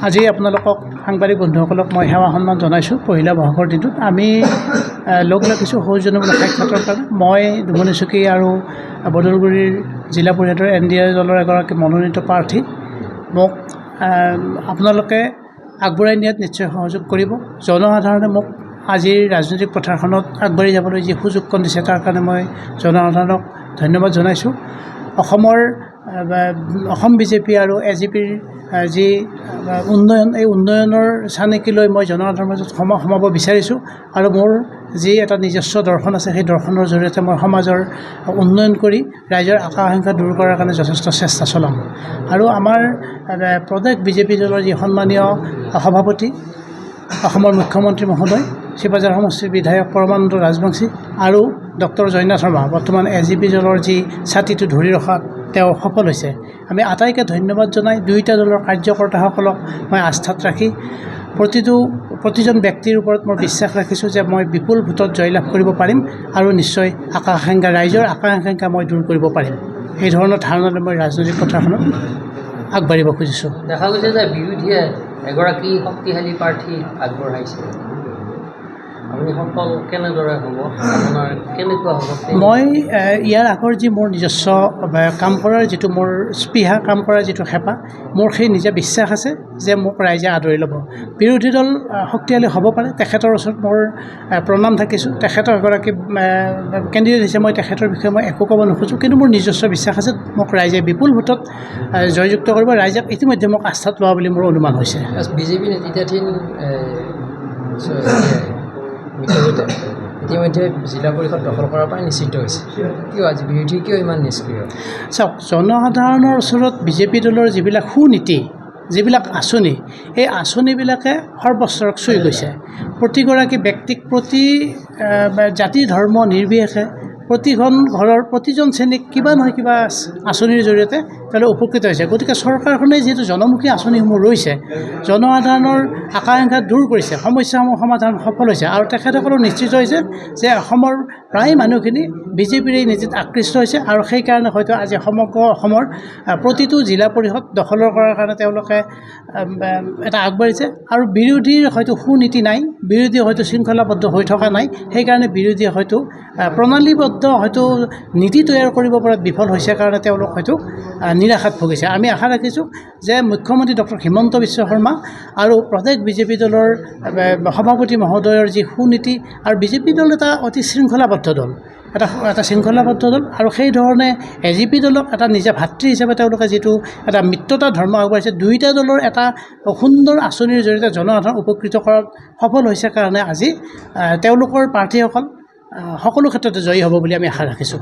আজি আপোনালোকক সাংবাদিক বন্ধুসকলক মই সেৱা সন্মান জনাইছোঁ। পহিলা বহাগৰ দিনটোত আমি লগ লাগিছোঁ সৌজন্যমূলক সাক্ষাতৰ কাৰণে। মই দুমনিচুকী আৰু বদলগুৰিৰ জিলা পৰিষদৰ NDA দলৰ এগৰাকী মনোনীত প্ৰাৰ্থী। মোক আপোনালোকে আগবঢ়াই নিয়াত নিশ্চয় সহযোগ কৰিব। জনসাধাৰণে মোক আজিৰ ৰাজনৈতিক পথাৰখনত আগবাঢ়ি যাবলৈ যি সুযোগকণ দিছে তাৰ কাৰণে মই জনসাধাৰণক ধন্যবাদ জনাইছোঁ। অসম BJP আৰু AGPৰ যি উন্নয়ন, এই উন্নয়নৰ চানেকি লৈ মই জনসাধাৰণৰ মাজত সোমাব বিচাৰিছোঁ আৰু মোৰ যি এটা নিজস্ব দৰ্শন আছে সেই দৰ্শনৰ জৰিয়তে মই সমাজৰ উন্নয়ন কৰি ৰাইজৰ আশা-আকাংক্ষা দূৰ কৰাৰ কাৰণে যথেষ্ট চেষ্টা চলাম। আৰু আমাৰ প্ৰদেশ BJP দলৰ যি সন্মানীয় সভাপতি অসমৰ মুখ্যমন্ত্ৰী মহোদয়, শিৱসাগৰ সমষ্টিৰ বিধায়ক পৰমানন্দ ৰাজবংশী আৰু ডক্টৰ জয়নাথ শৰ্মা বৰ্তমান AGP দলৰ যি ছাতিটো ধৰি ৰখাত তেওঁ সফল হৈছে। আমি আটাইকে ধন্যবাদ জনাই দুয়োটা দলৰ কাৰ্যকৰ্তাসকলক মই আস্থাত ৰাখি প্ৰতিজন ব্যক্তিৰ ওপৰত মই বিশ্বাস ৰাখিছোঁ যে মই বিপুল ভোটত জয়লাভ কৰিব পাৰিম আৰু নিশ্চয় ৰাইজৰ আকাংক্ষা মই দূৰ কৰিব পাৰিম। এই ধৰণৰ ধাৰণালৈ মই ৰাজনৈতিক পথাৰখনত আগবাঢ়িব খুজিছোঁ। দেখা গৈছে যে বিৰোধীয়ে এগৰাকী শক্তিশালী প্ৰাৰ্থী আগবঢ়াইছে, আপুনি সফল কেনেদৰে হ'ব, আপোনাৰ কেনেকুৱা হ'ব? মই ইয়াৰ আগৰ যি মোৰ নিজস্ব কাম কৰাৰ যিটো মোৰ স্পৃহা, কাম কৰাৰ যিটো হেঁপাহ, মোৰ সেই নিজে বিশ্বাস আছে যে মোক ৰাইজে আদৰি ল'ব। বিৰোধী দল শক্তিশালী হ'ব পাৰে, তেখেতৰ ওচৰত মোৰ প্ৰণাম থাকিছোঁ। তেখেতৰ এগৰাকী কেণ্ডিডেট হৈছে, মই তেখেতৰ বিষয়ে মই একো ক'ব নোখোজোঁ, কিন্তু মোৰ নিজস্ব বিশ্বাস আছে মোক ৰাইজে বিপুল ভোটত জয়যুক্ত কৰিব। ৰাইজে ইতিমধ্যে মোক আস্থাত লোৱা বুলি মোৰ অনুমান হৈছে। BJP নেতৃত্বাধীন ইতিমধ্যে জিলা পৰিষদ দখল কৰাৰ পৰাই নিশ্চিত হৈছে। কিয় আজি বিৰোধী কিয় ইমান নিষ্ক্ৰিয়? চাওক, জনসাধাৰণৰ ওচৰত BJP দলৰ যিবিলাক সুনীতি, যিবিলাক আঁচনি, এই আঁচনিবিলাকে সৰ্বস্তৰক চুই গৈছে। প্ৰতিগৰাকী ব্যক্তিক, প্ৰতি জাতি ধৰ্ম নিৰ্বিশেষে প্ৰতিখন ঘৰৰ প্ৰতিজন শ্ৰেণীক কিবা নহয় কিবা আঁচনিৰ জৰিয়তে তেওঁলোকে উপকৃত হৈছে। গতিকে চৰকাৰখনে যিহেতু জনমুখী আঁচনিসমূহ লৈছে, জনসাধাৰণৰ আকাংক্ষা দূৰ কৰিছে, সমস্যাসমূহ সমাধান সফল হৈছে আৰু তেখেতসকলো নিশ্চিত হৈছে যে অসমৰ প্ৰায় মানুহখিনি BJPৰ এই নীতিত আকৃষ্ট হৈছে আৰু সেইকাৰণে হয়তো আজি সমগ্ৰ অসমৰ প্ৰতিটো জিলা পৰিষদ দখলৰ কৰাৰ কাৰণে তেওঁলোকে এটা আগবাঢ়িছে। আৰু বিৰোধীৰ হয়তো সুনীতি নাই, বিৰোধী হয়তো শৃংখলাবদ্ধ হৈ থকা নাই, সেইকাৰণে বিৰোধীয়ে হয়তো প্ৰণালীবদ্ধ হয়তো নীতি তৈয়াৰ কৰিব পৰাত বিফল হৈছে কাৰণে তেওঁলোক হয়তো নিৰাশাত ভুগিছে। আমি আশা ৰাখিছোঁ যে মুখ্যমন্ত্ৰী ডক্টৰ হিমন্ত বিশ্ব শৰ্মা আৰু প্ৰদেশ BJP দলৰ সভাপতি মহোদয়ৰ যি সুনীতি, আৰু BJP দল এটা অতি শৃংখলাবদ্ধ দল, এটা শৃংখলাবদ্ধ দল, আৰু সেই ধৰণে AGP দলক এটা নিজে ভাতৃ হিচাপে তেওঁলোকে যিটো এটা মিত্ৰতা ধৰ্ম আগবাঢ়িছে, দুয়োটা দলৰ এটা সুন্দৰ আঁচনিৰ জৰিয়তে জনসাধাৰণ উপকৃত কৰাত সফল হৈছে কাৰণে আজি তেওঁলোকৰ প্ৰাৰ্থীসকল সকলো ক্ষেত্ৰতে জয়ী হ'ব বুলি আমি আশা ৰাখিছোঁ।